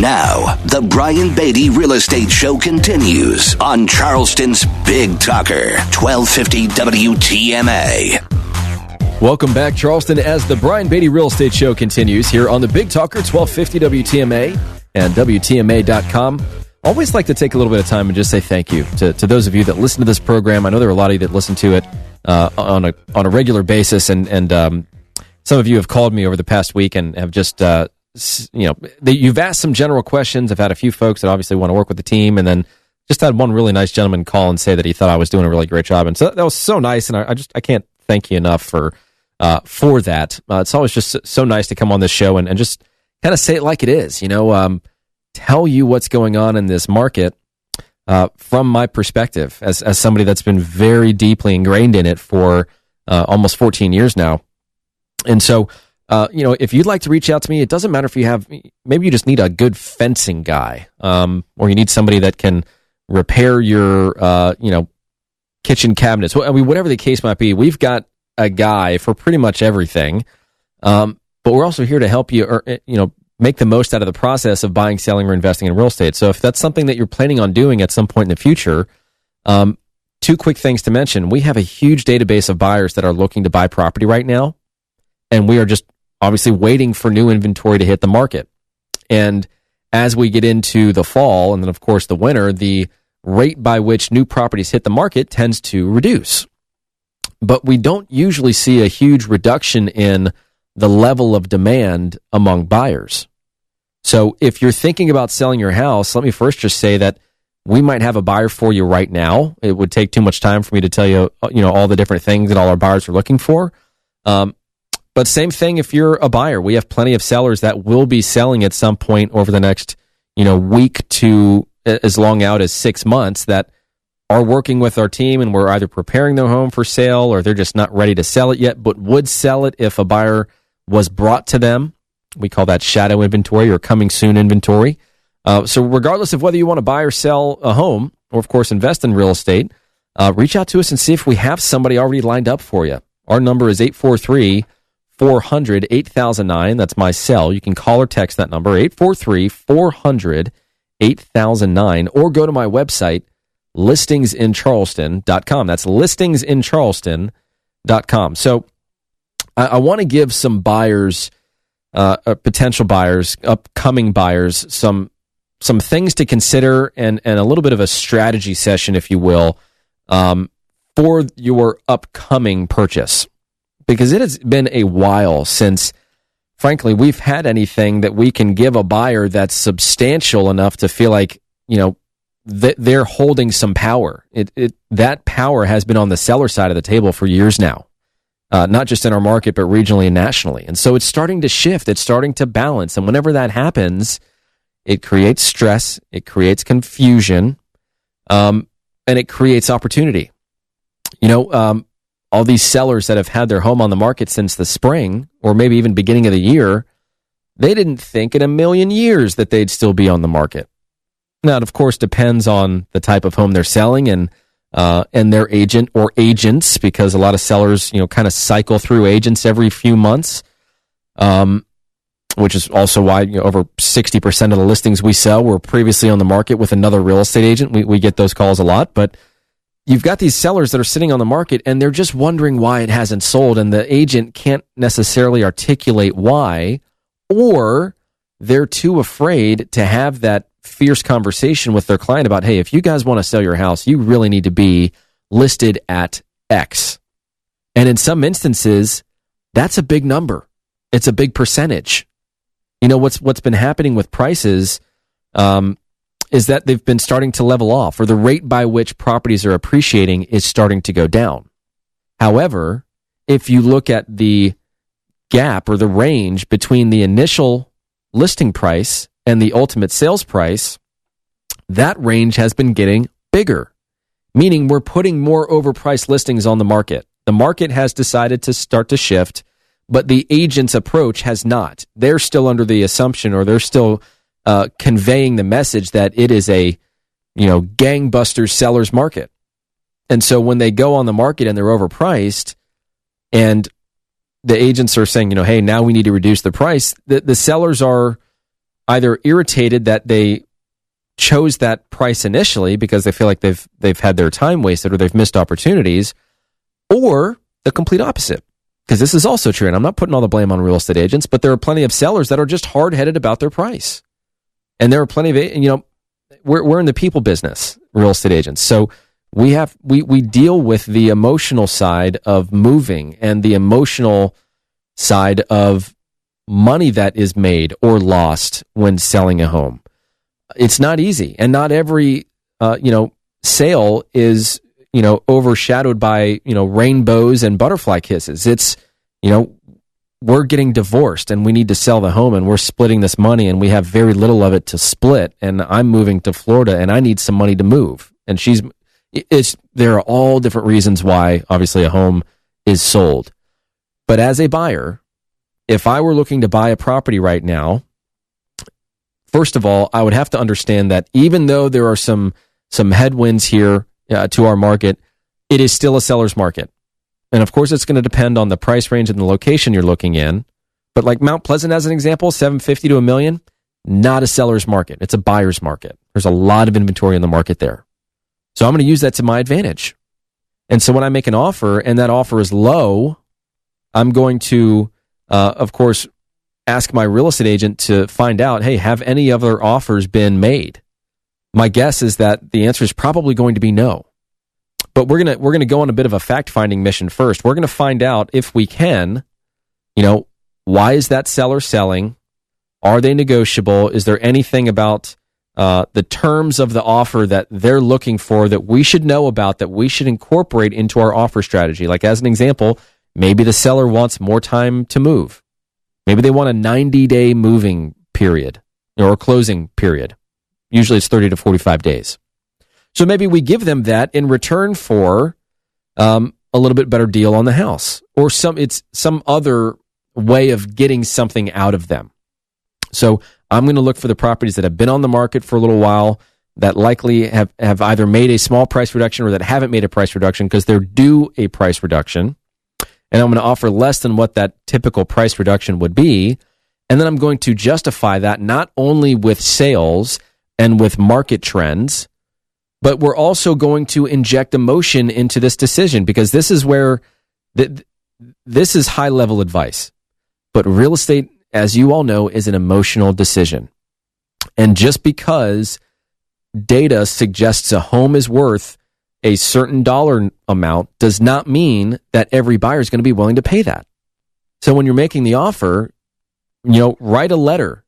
Now, the Brian Beatty Real Estate Show continues on Charleston's Big Talker, 1250 WTMA. Welcome back, Charleston, as the Brian Beatty Real Estate Show continues here on the Big Talker, 1250 WTMA and WTMA.com. Always like to take a little bit of time and just say thank you to those of you that listen to this program. I know there are a lot of you that listen to it on a regular basis, and some of you have called me over the past week and have just, you've asked some general questions. I've had a few folks that obviously want to work with the team, and then just had one really nice gentleman call and say that he thought I was doing a really great job, and so that was so nice, and I can't thank you enough for that. It's always just so nice to come on this show and just kind of say it like it is, tell you what's going on in this market from my perspective as somebody that's been very deeply ingrained in it for almost 14 years now. And so, if you'd like to reach out to me, it doesn't matter if maybe you just need a good fencing guy, or you need somebody that can repair your, kitchen cabinets. Whatever the case might be, we've got a guy for pretty much everything. But we're also here to help you, make the most out of the process of buying, selling, or investing in real estate. So if that's something that you're planning on doing at some point in the future, two quick things to mention. We have a huge database of buyers that are looking to buy property right now, and we are just obviously waiting for new inventory to hit the market. And as we get into the fall, and then of course the winter, the rate by which new properties hit the market tends to reduce. But we don't usually see a huge reduction in the level of demand among buyers. So if you're thinking about selling your house, let me first just say that we might have a buyer for you right now. It would take too much time for me to tell you, all the different things that all our buyers are looking for. But same thing if you're a buyer. We have plenty of sellers that will be selling at some point over the next, week to as long out as 6 months that are working with our team, and we're either preparing their home for sale or they're just not ready to sell it yet, but would sell it if a buyer was brought to them. We call that shadow inventory or coming soon inventory. So regardless of whether you want to buy or sell a home, or of course invest in real estate, reach out to us and see if we have somebody already lined up for you. Our number is 843-400-8009. That's my cell. You can call or text that number, 843-400-8009, or go to my website, listingsincharleston.com. That's listingsincharleston.com. So I want to give some buyers, potential buyers, upcoming buyers, some things to consider and a little bit of a strategy session, if you will, for your upcoming purchase. Because it has been a while since, frankly, we've had anything that we can give a buyer that's substantial enough to feel like, they're holding some power. That power has been on the seller side of the table for years now. Not just in our market, but regionally and nationally. And so it's starting to shift. It's starting to balance. And whenever that happens, it creates stress, it creates confusion, and it creates opportunity. All these sellers that have had their home on the market since the spring, or maybe even beginning of the year, they didn't think in a million years that they'd still be on the market. Now, it of course depends on the type of home they're selling and their agent or agents, because a lot of sellers, kind of cycle through agents every few months, which is also why over 60% of the listings we sell were previously on the market with another real estate agent. We get those calls a lot, but you've got these sellers that are sitting on the market and they're just wondering why it hasn't sold, and the agent can't necessarily articulate why, or they're too afraid to have that fierce conversation with their client about, hey, if you guys want to sell your house, you really need to be listed at X. And in some instances, that's a big number. It's a big percentage. What's been happening with prices is that they've been starting to level off, or the rate by which properties are appreciating is starting to go down. However, if you look at the gap or the range between the initial listing price and the ultimate sales price, that range has been getting bigger, meaning we're putting more overpriced listings on the market. The market has decided to start to shift, but the agent's approach has not. They're still under the assumption, or they're still conveying the message that it is a gangbuster seller's market. And so when they go on the market and they're overpriced, and the agents are saying, hey, now we need to reduce the price, the sellers are, either irritated that they chose that price initially because they feel like they've had their time wasted or they've missed opportunities, or the complete opposite. Because this is also true, and I'm not putting all the blame on real estate agents, but there are plenty of sellers that are just hard-headed about their price. And there are plenty of, we're in the people business, real estate agents. So we deal with the emotional side of moving and the emotional side of money that is made or lost when selling a home. It's not easy, and not every sale is overshadowed by rainbows and butterfly kisses. It's we're getting divorced and we need to sell the home and we're splitting this money and we have very little of it to split, and I'm moving to Florida and I need some money to move, and there are all different reasons why obviously a home is sold. But as a buyer, if I were looking to buy a property right now, first of all, I would have to understand that even though there are some headwinds here to our market, it is still a seller's market. And of course, it's going to depend on the price range and the location you're looking in. But like Mount Pleasant, as an example, $750,000 to $1 million, not a seller's market. It's a buyer's market. There's a lot of inventory in the market there. So I'm going to use that to my advantage. And so when I make an offer and that offer is low, I'm going to, of course, ask my real estate agent to find out, hey, have any other offers been made? My guess is that the answer is probably going to be no. But we're gonna go on a bit of a fact-finding mission first. We're going to find out, if we can, why is that seller selling? Are they negotiable? Is there anything about the terms of the offer that they're looking for that we should know about, that we should incorporate into our offer strategy? Like, as an example, maybe the seller wants more time to move. Maybe they want a 90-day moving period or a closing period. Usually it's 30 to 45 days. So maybe we give them that in return for a little bit better deal on the house, or it's some other way of getting something out of them. So I'm going to look for the properties that have been on the market for a little while, that likely have either made a small price reduction or that haven't made a price reduction because they're due a price reduction. And I'm going to offer less than what that typical price reduction would be. And then I'm going to justify that not only with sales and with market trends, but we're also going to inject emotion into this decision, because this is where this is high-level advice. But real estate, as you all know, is an emotional decision. And just because data suggests a home is worth a certain dollar amount does not mean that every buyer is going to be willing to pay that. So when you're making the offer, write a letter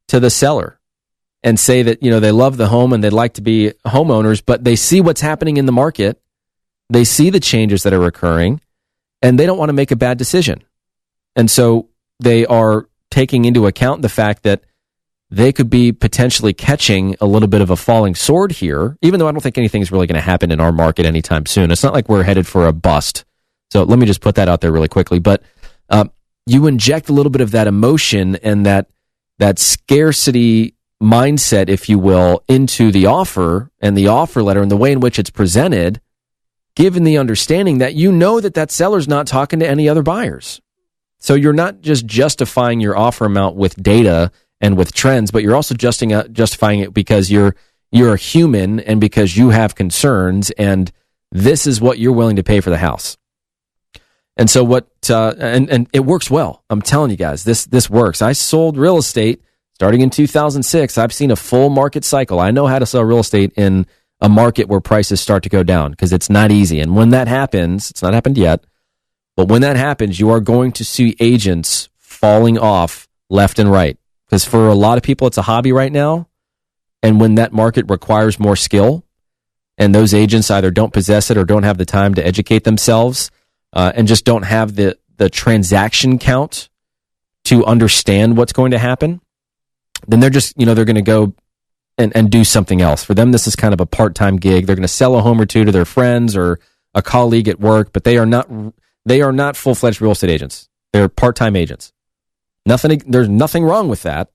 to the seller and say that, they love the home and they'd like to be homeowners, but they see what's happening in the market. They see the changes that are occurring, and they don't want to make a bad decision. And so they are taking into account the fact that they could be potentially catching a little bit of a falling sword here, even though I don't think anything's really going to happen in our market anytime soon. It's not like we're headed for a bust. So let me just put that out there really quickly. But you inject a little bit of that emotion and that scarcity mindset, if you will, into the offer and the offer letter and the way in which it's presented, given the understanding that that seller's not talking to any other buyers. So you're not just justifying your offer amount with data and with trends, but you're also justifying it because you're a human and because you have concerns, and this is what you're willing to pay for the house. And so and it works well. I'm telling you guys, this works. I sold real estate starting in 2006. I've seen a full market cycle. I know how to sell real estate in a market where prices start to go down, because it's not easy. And when that happens, it's not happened yet, but when that happens, you are going to see agents falling off left and right. Because for a lot of people, it's a hobby right now. And when that market requires more skill, and those agents either don't possess it or don't have the time to educate themselves, and just don't have the transaction count to understand what's going to happen, then they're just, they're going to go and do something else. For them, this is kind of a part-time gig. They're going to sell a home or two to their friends or a colleague at work, but they are not full-fledged real estate agents. They're part-time agents. There's nothing wrong with that.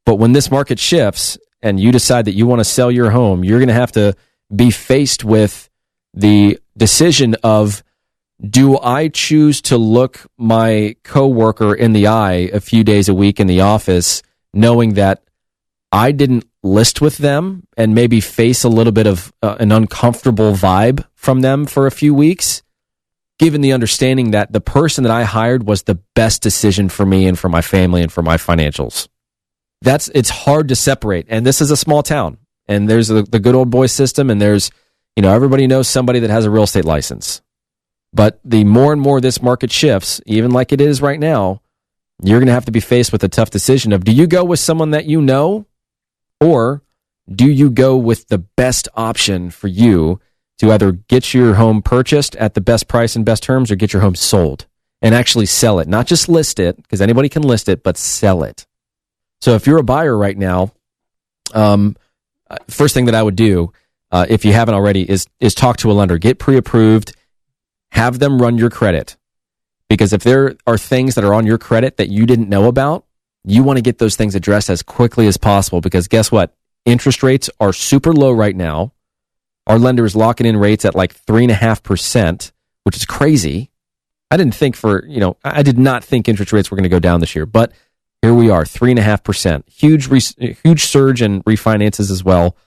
But when this market shifts and you decide that you want to sell your home, you're going to have to be faced with the decision of, do I choose to look my coworker in the eye a few days a week in the office, knowing that I didn't list with them and maybe face a little bit of an uncomfortable vibe from them for a few weeks, given the understanding that the person that I hired was the best decision for me and for my family and for my financials. It's hard to separate. And this is a small town, and there's the good old boy system, and there's, everybody knows somebody that has a real estate license. But the more and more this market shifts, even like it is right now, you're going to have to be faced with a tough decision of, do you go with someone that you know, or do you go with the best option for you to either get your home purchased at the best price and best terms, or get your home sold and actually sell it? Not just list it, because anybody can list it, but sell it. So if you're a buyer right now, first thing that I would do, if you haven't already, is talk to a lender. Get pre-approved. Have them run your credit. Because if there are things that are on your credit that you didn't know about, you want to get those things addressed as quickly as possible. Because guess what? Interest rates are super low right now. Our lender is locking in rates at like 3.5%, which is crazy. I did not think interest rates were going to go down this year, but here we are, 3.5%. Huge surge in refinances as well.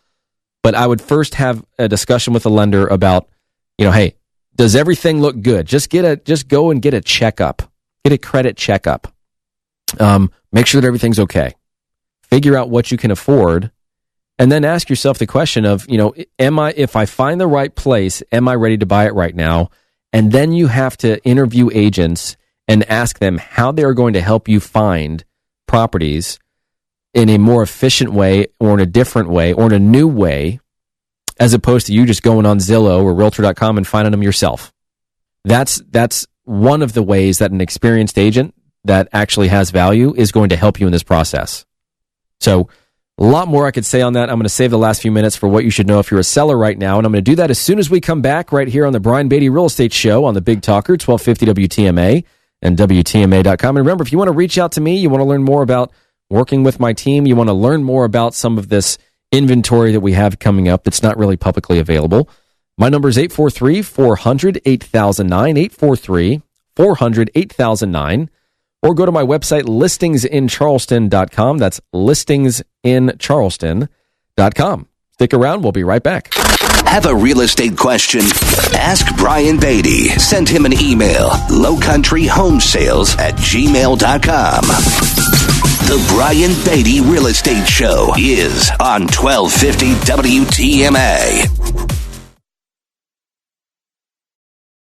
But I would first have a discussion with the lender about, hey, does everything look good? Just go and get a checkup. Get a credit checkup. Make sure that everything's okay. Figure out what you can afford, and then ask yourself the question of, if I find the right place, am I ready to buy it right now? And then you have to interview agents and ask them how they are going to help you find properties in a more efficient way, or in a different way, or in a new way, as opposed to you just going on Zillow or Realtor.com and finding them yourself. That's one of the ways that an experienced agent that actually has value is going to help you in this process. So a lot more I could say on that. I'm going to save the last few minutes for what you should know if you're a seller right now, and I'm going to do that as soon as we come back right here on the Brian Beatty Real Estate Show on the Big Talker, 1250 WTMA and WTMA.com. And remember, if you want to reach out to me, you want to learn more about working with my team, you want to learn more about some of this inventory that we have coming up that's not really publicly available, my number is 843-400-8009, 843-400-8009, or go to my website, listingsincharleston.com. That's listingsincharleston.com. Stick around. We'll be right back. Have a real estate question? Ask Brian Beatty. Send him an email, lowcountryhomesales@gmail.com. The Brian Beatty Real Estate Show is on 1250 WTMA.